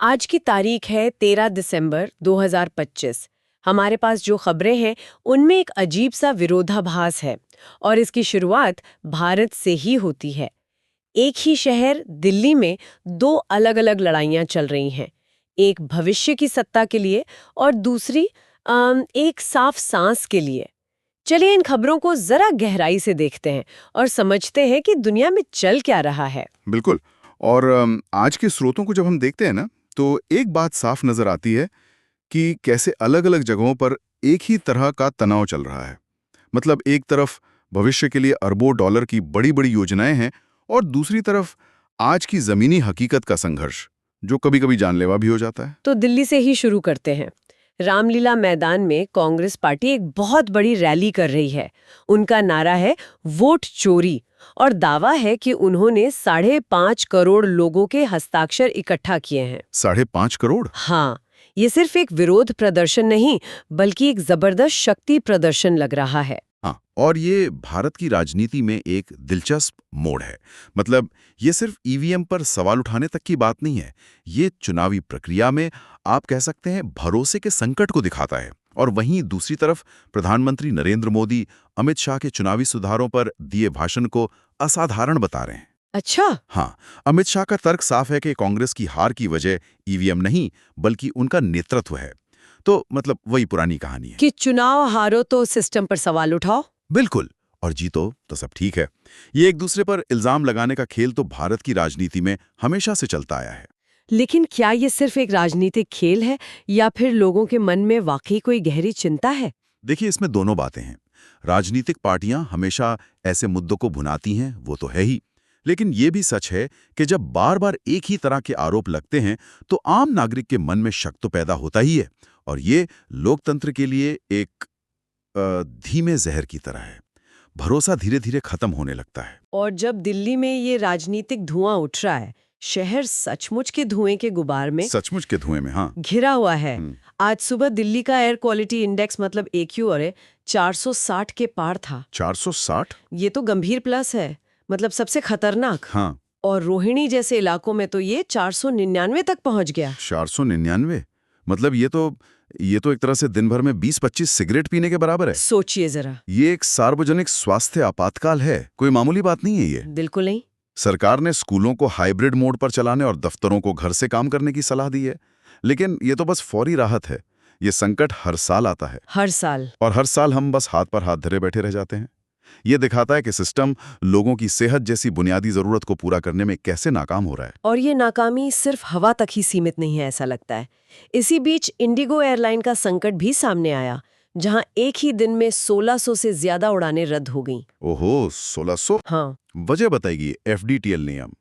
आज की तारीख है 13 दिसंबर 2025। हमारे पास जो खबरें हैं उनमें एक अजीब सा विरोधाभास है और इसकी शुरुआत भारत से ही होती है। एक ही शहर दिल्ली में दो अलग-अलग लड़ाइयां चल रही हैं। एक भविष्य की सत्ता के लिए और दूसरी एक साफ सांस के लिए। चलिए इन खबरों को जरा गहराई से देखते हैं और समझते हैं कि दुनिया में चल क्या रहा है। बिल्कुल। और आज के स्रोतों को जब हम देखते हैं ना, तो एक बात साफ नजर आती है कि कैसे अलग-अलग जगहों पर एक ही तरह का तनाव चल रहा है। मतलब एक तरफ भविष्य के लिए अरबों डॉलर की बड़ी-बड़ी योजनाएं हैं और दूसरी तरफ आज की जमीनी हकीकत का संघर्ष, जो कभी-कभी जानलेवा भी हो जाता है। तो दिल्ली से ही शुरू करते हैं। रामलीला मैदान में कांग्रेस पार्टी एक बहुत बड़ी रैली कर रही है। उनका नारा है वोट चोरी और दावा है कि उन्होंने 5.5 करोड़ लोगों के हस्ताक्षर इकट्ठा किए हैं। 5.5 करोड़? हाँ, ये सिर्फ एक विरोध प्रदर्शन नहीं बल्कि एक जबरदस्त शक्ति प्रदर्शन लग रहा है। हाँ, और ये भारत की राजनीति में एक दिलचस्प मोड़ है। मतलब ये सिर्फ ईवीएम पर सवाल उठाने तक की बात नहीं है। ये चुनावी प्रक्रिया में आप कह सकते हैं भरोसे के संकट को दिखाता है। और वहीं दूसरी तरफ प्रधानमंत्री नरेंद्र मोदी अमित शाह के चुनावी सुधारों पर दिए भाषण को असाधारण बता रहे हैं। अच्छा, हाँ, अमित शाह का तर्क साफ है कि कांग्रेस की हार की वजह ईवीएम नहीं बल्कि उनका नेतृत्व है। तो मतलब वही पुरानी कहानी है कि चुनाव हारो तो सिस्टम पर सवाल उठाओ। बिल्कुल, और जीतो तो सब ठीक है। ये एक दूसरे पर इल्जाम लगाने का खेल तो भारत की राजनीति में हमेशा से चलता आया है। लेकिन क्या ये सिर्फ एक राजनीतिक खेल है या फिर लोगों के मन में वाकई कोई गहरी चिंता है? देखिए, इसमें दोनों बातें हैं। राजनीतिक पार्टियां हमेशा ऐसे मुद्दों को भुनाती हैं, वो तो है ही। लेकिन ये भी सच है कि जब बार बार एक ही तरह के आरोप लगते हैं तो आम नागरिक के मन में शक तो पैदा होता ही है। और ये लोकतंत्र के लिए एक धीमे जहर की तरह है। भरोसा धीरे धीरे खत्म होने लगता है। और जब दिल्ली में ये राजनीतिक धुआं उठ रहा है, शहर सचमुच के धुएं के गुबार में सचमुच के धुएं में, हाँ। घिरा हुआ है। हम्म। आज सुबह दिल्ली का एयर क्वालिटी इंडेक्स मतलब AQI 460 के पार था। 460? ये तो गंभीर प्लस है, मतलब सबसे खतरनाक। हाँ। और रोहिणी जैसे इलाकों में तो ये 499 तक पहुंच गया। 499? मतलब ये तो एक तरह से दिन भर में 20-25 सिगरेट पीने के बराबर है। सोचिए जरा। ये एक सार्वजनिक स्वास्थ्य आपातकाल है, कोई मामूली बात नहीं है ये। बिल्कुल नहीं। सरकार ने स्कूलों को हाइब्रिड मोड पर चलाने और दफ्तरों को घर से काम करने की सलाह दी है। लेकिन ये तो बस फौरी राहत है। ये संकट हर साल आता है। हर साल। और हर साल हम बस हाथ पर हाथ धरे बैठे रह जाते हैं। ये दिखाता है कि सिस्टम लोगों की सेहत जैसी बुनियादी जरूरत को पूरा करने में कैसे नाकाम हो रहा है। और ये नाकामी सिर्फ हवा तक ही सीमित नहीं है, ऐसा लगता है। इसी बीच इंडिगो एयरलाइन का संकट भी सामने आया, जहां एक ही दिन में 1600 से ज्यादा उड़ानें रद्द हो गईं। ओहो, 1600? हाँ। वजह बताएगी। FDTL नियम।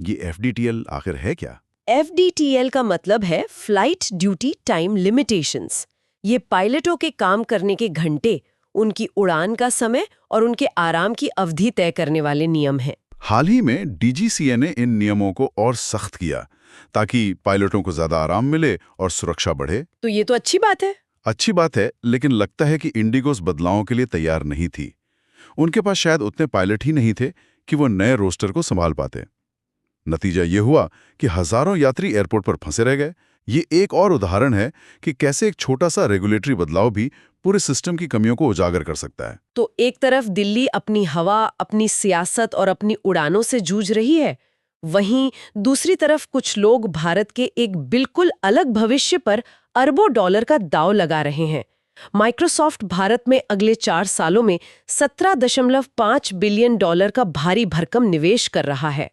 ये FDTL आखिर है क्या? FDTL का मतलब है फ्लाइट ड्यूटी टाइम लिमिटेशंस। ये पायलटों के काम करने के घंटे, उनकी उड़ान का समय और उनके आराम की अवधि तय करने वाले नियम हैं। हाल ही में DGCA ने इन नियमों को और सख्त किया ताकि पायलटों को ज्यादा आराम मिले और सुरक्षा बढ़े। तो ये तो अच्छी बात है। अच्छी बात है, लेकिन लगता है कि इंडिगो इस बदलावों के लिए तैयार नहीं थी। उनके पास शायद उतने पायलट ही नहीं थे कि वो नए रोस्टर को संभाल पाते। नतीजा ये हुआ कि हजारों यात्री एयरपोर्ट पर फंसे रह गए। ये एक और उदाहरण है कि कैसे एक छोटा सा रेगुलेटरी बदलाव भी पूरे सिस्टम की कमियों को उजागर कर सकता है। तो एक तरफ दिल्ली अपनी हवा, अपनी सियासत और अपनी उड़ानों से जूझ रही है, वहीं दूसरी तरफ कुछ लोग भारत के एक बिल्कुल अलग भविष्य पर अरबों डॉलर का दांव लगा रहे हैं। माइक्रोसॉफ्ट भारत में अगले 4 सालों में 17.5 बिलियन डॉलर का भारी भरकम निवेश कर रहा है।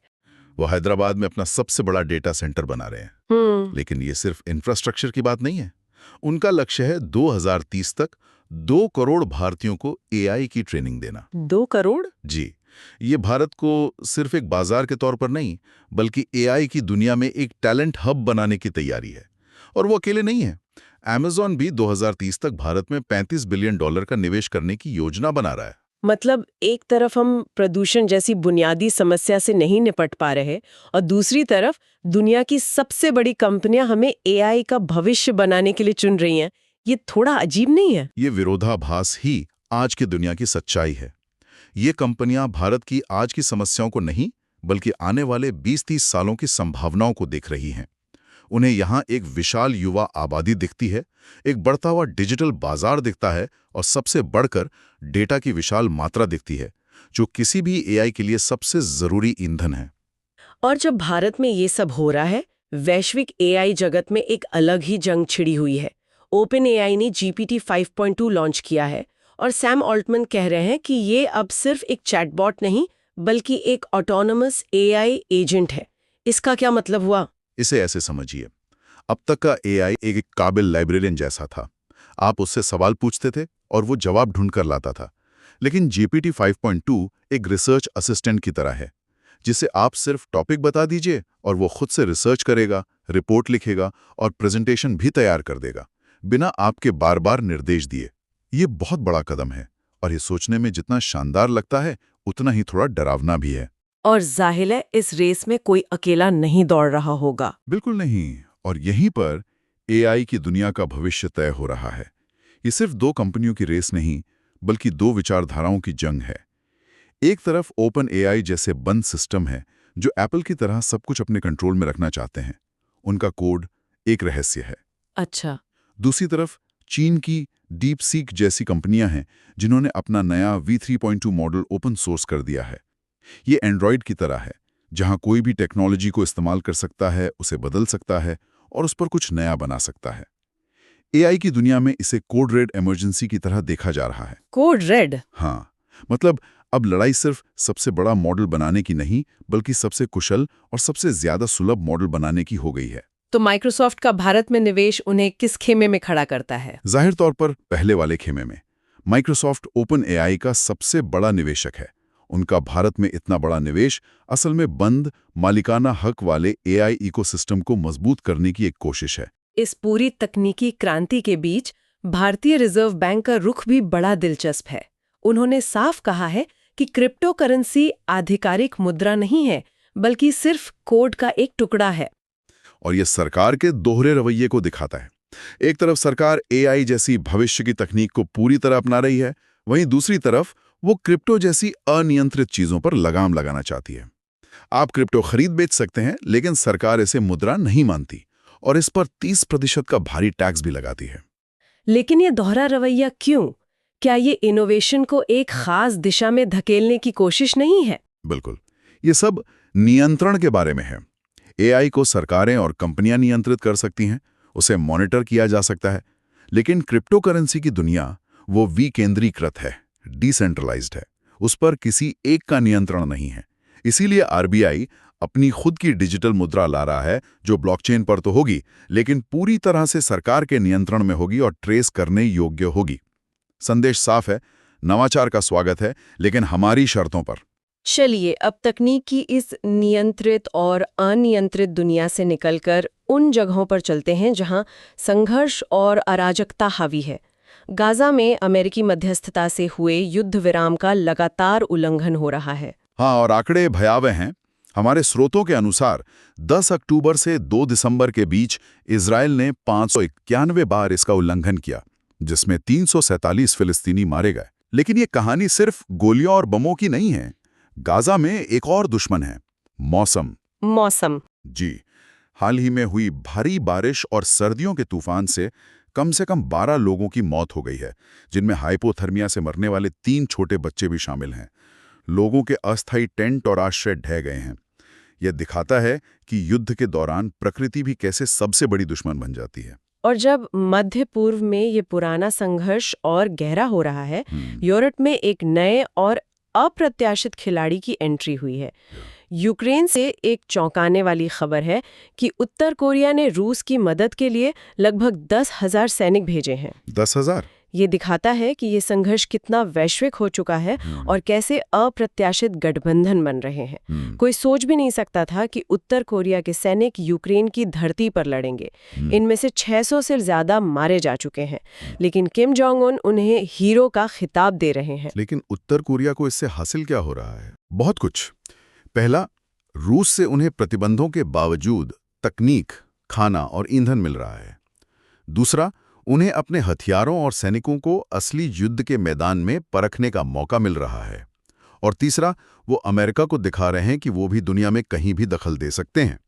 वो हैदराबाद में अपना सबसे बड़ा डेटा सेंटर बना रहे हैं। लेकिन ये सिर्फ इंफ्रास्ट्रक्चर की बात नहीं है। उनका लक्ष्य है 2030 तक 2 करोड़ भारतीयों को AI की ट्रेनिंग देना। 2 करोड़? जी, ये भारत को सिर्फ एक बाजार के तौर पर नहीं बल्कि AI की दुनिया में एक टैलेंट हब बनाने की तैयारी है। और वो अकेले नहीं है। Amazon भी 2030 तक भारत में 35 बिलियन डॉलर का निवेश करने की योजना बना रहा है। मतलब एक तरफ हम प्रदूषण जैसी बुनियादी समस्या से नहीं निपट पा रहे और दूसरी तरफ दुनिया की सबसे बड़ी कंपनियां हमें AI का भविष्य बनाने के लिए चुन रही हैं। ये थोड़ा अजीब नहीं है? ये विरोधाभास ही आज की दुनिया की सच्चाई है। ये कंपनियां भारत की आज की समस्याओं को नहीं बल्कि आने वाले 20-30 सालों की संभावनाओं को देख रही हैं। उन्हें यहाँ एक विशाल युवा आबादी दिखती है, एक बढ़ता हुआ डिजिटल बाजार दिखता है और सबसे बढ़कर डेटा की विशाल मात्रा दिखती है, जो किसी भी एआई के लिए सबसे जरूरी ईंधन है। और जब भारत में ये सब हो रहा है, वैश्विक एआई जगत में एक अलग ही जंग छिड़ी हुई है। ओपन एआई ने GPT 5.2 लॉन्च किया है और सैम ऑल्टमैन कह रहे हैं कि ये अब सिर्फ एक चैटबॉट नहीं बल्कि एक ऑटोनमस एआई एजेंट है। इसका क्या मतलब हुआ? इसे ऐसे समझिए, अब तक का एआई एक काबिल लाइब्रेरियन जैसा था। आप उससे सवाल पूछते थे और वो जवाब ढूंढ कर लाता था। लेकिन GPT 5.2 एक रिसर्च असिस्टेंट की तरह है, जिसे आप सिर्फ टॉपिक बता दीजिए और वो खुद से रिसर्च करेगा, रिपोर्ट लिखेगा और प्रेजेंटेशन भी तैयार कर देगा, बिना आपके बार बार निर्देश दिए। ये बहुत बड़ा कदम है और ये सोचने में जितना शानदार लगता है उतना ही थोड़ा डरावना भी है। और जाहिर है इस रेस में कोई अकेला नहीं दौड़ रहा होगा। बिल्कुल नहीं। और यहीं पर एआई की दुनिया का भविष्य तय हो रहा है। ये सिर्फ दो कंपनियों की रेस नहीं, बल्कि दो विचारधाराओं की जंग है। एक तरफ ओपन एआई जैसे बंद सिस्टम है, जो एप्पल की तरह सब कुछ अपने कंट्रोल में रखना चाहते हैं। उनका कोड एक रहस्य है। अच्छा। दूसरी तरफ चीन की डीप सीक जैसी कंपनियां हैं, जिन्होंने अपना नया V3.2 मॉडल ओपन सोर्स कर दिया है। ये एंड्रॉयड की तरह है, जहां कोई भी टेक्नोलॉजी को इस्तेमाल कर सकता है, उसे बदल सकता है और उस पर कुछ नया बना सकता है। एआई की दुनिया में इसे कोड रेड इमरजेंसी की तरह देखा जा रहा है। Code red? हाँ, मतलब अब लड़ाई सिर्फ सबसे बड़ा मॉडल बनाने की नहीं, बल्कि सबसे कुशल और सबसे ज्यादा सुलभ मॉडल बनाने की हो गई है। तो माइक्रोसॉफ्ट का भारत में निवेश उन्हें किस खेमे में खड़ा करता है? जाहिर तौर पर पहले वाले खेमे में। माइक्रोसॉफ्ट ओपन एआई का सबसे बड़ा निवेशक है। उनका भारत में इतना बड़ा निवेश असल में बंद मालिकाना हक वाले एआई इकोसिस्टम को मजबूत करने की एक कोशिश है। इस पूरी तकनीकी क्रांति के बीच भारतीय रिजर्व बैंक का रुख भी बड़ा दिलचस्प है। उन्होंने साफ कहा है कि क्रिप्टो करेंसी आधिकारिक मुद्रा नहीं है, बल्कि सिर्फ कोड का एक टुकड़ा है। और यह सरकार के दोहरे रवैये को दिखाता है। एक तरफ सरकार एआई जैसी भविष्य की तकनीक को पूरी तरह अपना रही है, वहीं दूसरी तरफ वो क्रिप्टो जैसी अनियंत्रित चीजों पर लगाम लगाना चाहती है। आप क्रिप्टो खरीद बेच सकते हैं, लेकिन सरकार इसे मुद्रा नहीं मानती और इस पर 30% का भारी टैक्स भी लगाती है। लेकिन ये दोहरा रवैया क्यों? क्या ये इनोवेशन को एक खास दिशा में धकेलने की कोशिश नहीं है? बिल्कुल, ये सब नियंत्रण के बारे में है। एआई को सरकारें और कंपनियां नियंत्रित कर सकती हैं, उसे मॉनिटर किया जा सकता है। लेकिन क्रिप्टो करेंसी की दुनिया वो विकेंद्रीकृत है, डिसेंट्रलाइज्ड है। उस पर किसी एक का नियंत्रण नहीं है। इसीलिए आरबीआई अपनी खुद की डिजिटल मुद्रा ला रहा है, जो ब्लॉकचेन पर तो होगी, लेकिन पूरी तरह से सरकार के नियंत्रण में होगी और ट्रेस करने योग्य होगी। संदेश साफ है, नवाचार का स्वागत है, लेकिन हमारी शर्तों पर। चलिए अब तकनीक की इस नियंत्रित और अनियंत्रित दुनिया से निकलकर उन जगहों पर चलते हैं जहां संघर्ष और अराजकता हावी है। गाजा में अमेरिकी मध्यस्थता से हुए युद्ध विराम का लगातार उल्लंघन हो रहा है। हाँ, और आंकड़े भयावह हैं। हमारे स्रोतों के अनुसार 10 अक्टूबर से 2 दिसंबर के बीच इजराइल ने 591 बार इसका उल्लंघन किया, जिसमें 347 फिलिस्तीनी मारे गए। लेकिन ये कहानी सिर्फ गोलियों और बमों की नहीं है। गाजा में एक और दुश्मन है, मौसम। जी, हाल ही में हुई भारी बारिश और सर्दियों के तूफान से कम 12 लोगों की मौत हो गई है, जिनमें हाइपोथर्मिया से मरने वाले 3 छोटे बच्चे भी शामिल हैं। लोगों के अस्थायी टेंट और आश्रय ढह गए हैं। यह दिखाता है कि युद्ध के दौरान प्रकृति भी कैसे सबसे बड़ी दुश्मन बन जाती है। और जब मध्य पूर्व में ये पुराना संघर्ष और गहरा हो रहा है, यूरोप में एक नए और अप्रत्याशित खिलाड़ी की एंट्री हुई है। यूक्रेन से एक चौंकाने वाली खबर है कि उत्तर कोरिया ने रूस की मदद के लिए लगभग 10,000 सैनिक भेजे हैं। 10,000? ये दिखाता है कि ये संघर्ष कितना वैश्विक हो चुका है और कैसे अप्रत्याशित गठबंधन बन रहे हैं। कोई सोच भी नहीं सकता था कि उत्तर कोरिया के सैनिक यूक्रेन की धरती पर लड़ेंगे। इनमें से 600 से ज्यादा मारे जा चुके हैं, लेकिन किम जोंग उन उन्हें हीरो का खिताब दे रहे हैं। लेकिन उत्तर कोरिया को इससे हासिल क्या हो रहा है? बहुत कुछ। पहला, रूस से उन्हें प्रतिबंधों के बावजूद तकनीक, खाना और ईंधन मिल रहा है। दूसरा, उन्हें अपने हथियारों और सैनिकों को असली युद्ध के मैदान में परखने का मौका मिल रहा है। और तीसरा, वो अमेरिका को दिखा रहे हैं कि वो भी दुनिया में कहीं भी दखल दे सकते हैं।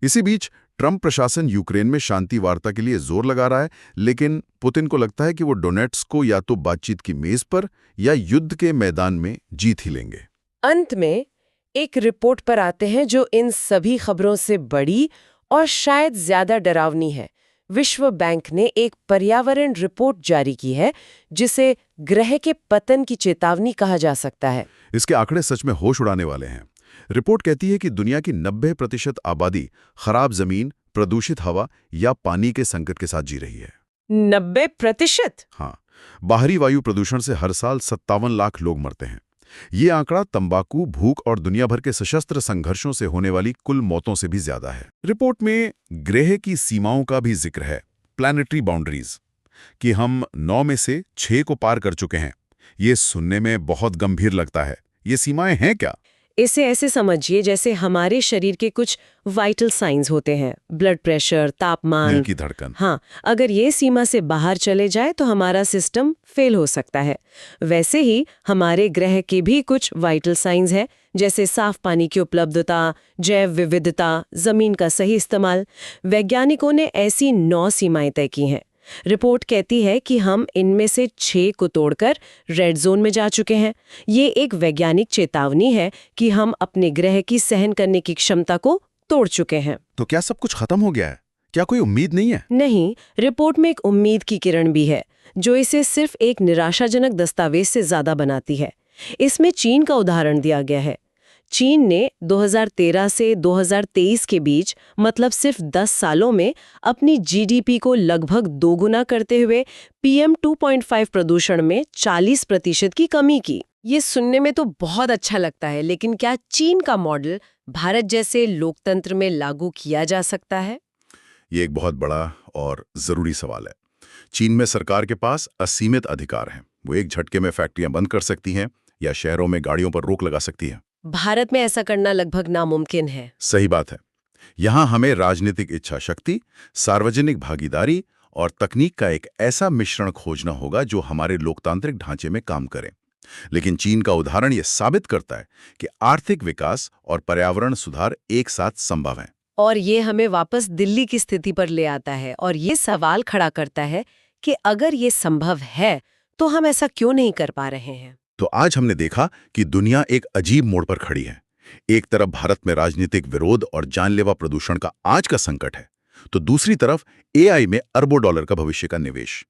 इसी बीच ट्रंप प्रशासन यूक्रेन में शांति वार्ता के लिए जोर लगा रहा है, लेकिन पुतिन को लगता है कि वो डोनेट्स्क को या तो बातचीत की मेज पर या युद्ध के मैदान में जीत ही लेंगे। अंत में एक रिपोर्ट पर आते हैं जो इन सभी खबरों से बड़ी और शायद ज्यादा डरावनी है। विश्व बैंक ने एक पर्यावरण रिपोर्ट जारी की है जिसे ग्रह के पतन की चेतावनी कहा जा सकता है। इसके आंकड़े सच में होश उड़ाने वाले हैं। रिपोर्ट कहती है कि दुनिया की 90% आबादी खराब जमीन, प्रदूषित हवा या पानी के संकट के साथ जी रही है। 90%? हाँ, बाहरी वायु प्रदूषण से हर साल 57 लाख लोग मरते हैं। ये आंकड़ा तंबाकू, भूख और दुनिया भर के सशस्त्र संघर्षों से होने वाली कुल मौतों से भी ज्यादा है। रिपोर्ट में ग्रह की सीमाओं का भी जिक्र है, प्लैनेटरी बाउंड्रीज, कि हम 9 में से 6 को पार कर चुके हैं। ये सुनने में बहुत गंभीर लगता है। ये सीमाएं हैं क्या? इसे ऐसे समझिए जैसे हमारे शरीर के कुछ वाइटल साइंस होते हैं, ब्लड प्रेशर, तापमान, दिल की धड़कन। हाँ, अगर ये सीमा से बाहर चले जाए तो हमारा सिस्टम फेल हो सकता है। वैसे ही हमारे ग्रह के भी कुछ वाइटल साइंस हैं, जैसे साफ पानी की उपलब्धता, जैव विविधता, जमीन का सही इस्तेमाल। वैज्ञानिकों ने ऐसी 9 सीमाएं तय की हैं। रिपोर्ट कहती है कि हम इनमें से 6 को तोड़कर रेड जोन में जा चुके हैं। ये एक वैज्ञानिक चेतावनी है कि हम अपने ग्रह की सहन करने की क्षमता को तोड़ चुके हैं। तो क्या सब कुछ खत्म हो गया है? क्या कोई उम्मीद नहीं है? नहीं, रिपोर्ट में एक उम्मीद की किरण भी है, जो इसे सिर्फ एक निराशाजनक दस्तावेज से ज्यादा बनाती है। इसमें चीन का उदाहरण दिया गया है। चीन ने 2013 से 2023 के बीच, मतलब सिर्फ 10 सालों में, अपनी जीडीपी को लगभग दोगुना करते हुए PM 2.5 प्रदूषण में 40% की कमी की। ये सुनने में तो बहुत अच्छा लगता है, लेकिन क्या चीन का मॉडल भारत जैसे लोकतंत्र में लागू किया जा सकता है? ये एक बहुत बड़ा और जरूरी सवाल है। चीन में सरकार के पास असीमित अधिकार हैं। वो एक झटके में फैक्ट्रियां बंद कर सकती हैं या शहरों में गाड़ियों पर रोक लगा सकती है। भारत में ऐसा करना लगभग नामुमकिन है। सही बात है। यहां हमें राजनीतिक इच्छा शक्ति, सार्वजनिक भागीदारी और तकनीक का एक ऐसा मिश्रण खोजना होगा जो हमारे लोकतांत्रिक ढांचे में काम करे। लेकिन चीन का उदाहरण यह साबित करता है कि आर्थिक विकास और पर्यावरण सुधार एक साथ संभव हैं। और ये हमें वापस दिल्ली की स्थिति पर ले आता है और ये सवाल खड़ा करता है कि अगर ये संभव है तो हम ऐसा क्यों नहीं कर पा रहे हैं। तो आज हमने देखा कि दुनिया एक अजीब मोड़ पर खड़ी है। एक तरफ भारत में राजनीतिक विरोध और जानलेवा प्रदूषण का आज का संकट है, तो दूसरी तरफ AI में अरबों डॉलर का भविष्य का निवेश।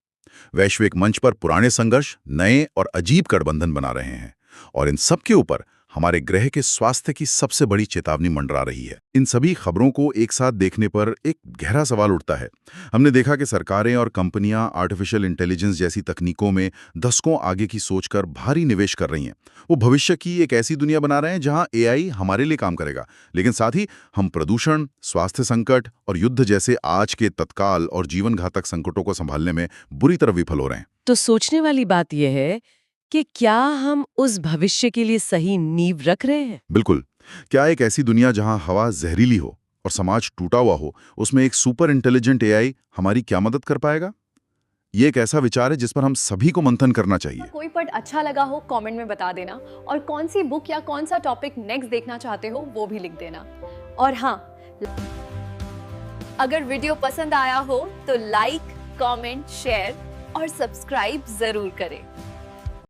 वैश्विक मंच पर पुराने संघर्ष नए और अजीब गठबंधन बना रहे हैं, और इन सब के ऊपर हमारे ग्रह के स्वास्थ्य की सबसे बड़ी चेतावनी मंडरा रही है। इन सभी खबरों को एक साथ देखने पर एक गहरा सवाल उठता है। हमने देखा कि सरकारें और कंपनियां आर्टिफिशियल इंटेलिजेंस जैसी तकनीकों में दशकों आगे की सोचकर भारी निवेश कर रही हैं। वो भविष्य की एक ऐसी दुनिया बना रहे हैं जहां AI हमारे लिए काम करेगा, लेकिन साथ ही हम प्रदूषण, स्वास्थ्य संकट और युद्ध जैसे आज के तत्काल और जीवन घातक संकटों को संभालने में बुरी तरह विफल हो रहे हैं। तो सोचने वाली बात यह है कि क्या हम उस भविष्य के लिए सही नींव रख रहे हैं? बिल्कुल। क्या एक ऐसी दुनिया जहां हवा जहरीली हो और समाज टूटा हुआ हो, उसमें एक सुपर इंटेलिजेंट AI हमारी क्या मदद कर पाएगा? ये एक ऐसा विचार है जिस पर हम सभी को मंथन करना चाहिए। कोई पार्ट अच्छा लगा हो कमेंट में बता देना, और कौन सी बुक या कौन सा टॉपिक नेक्स्ट देखना चाहते हो वो भी लिख देना। और हाँ, अगर वीडियो पसंद आया हो तो लाइक, कमेंट, शेयर और सब्सक्राइब जरूर करें।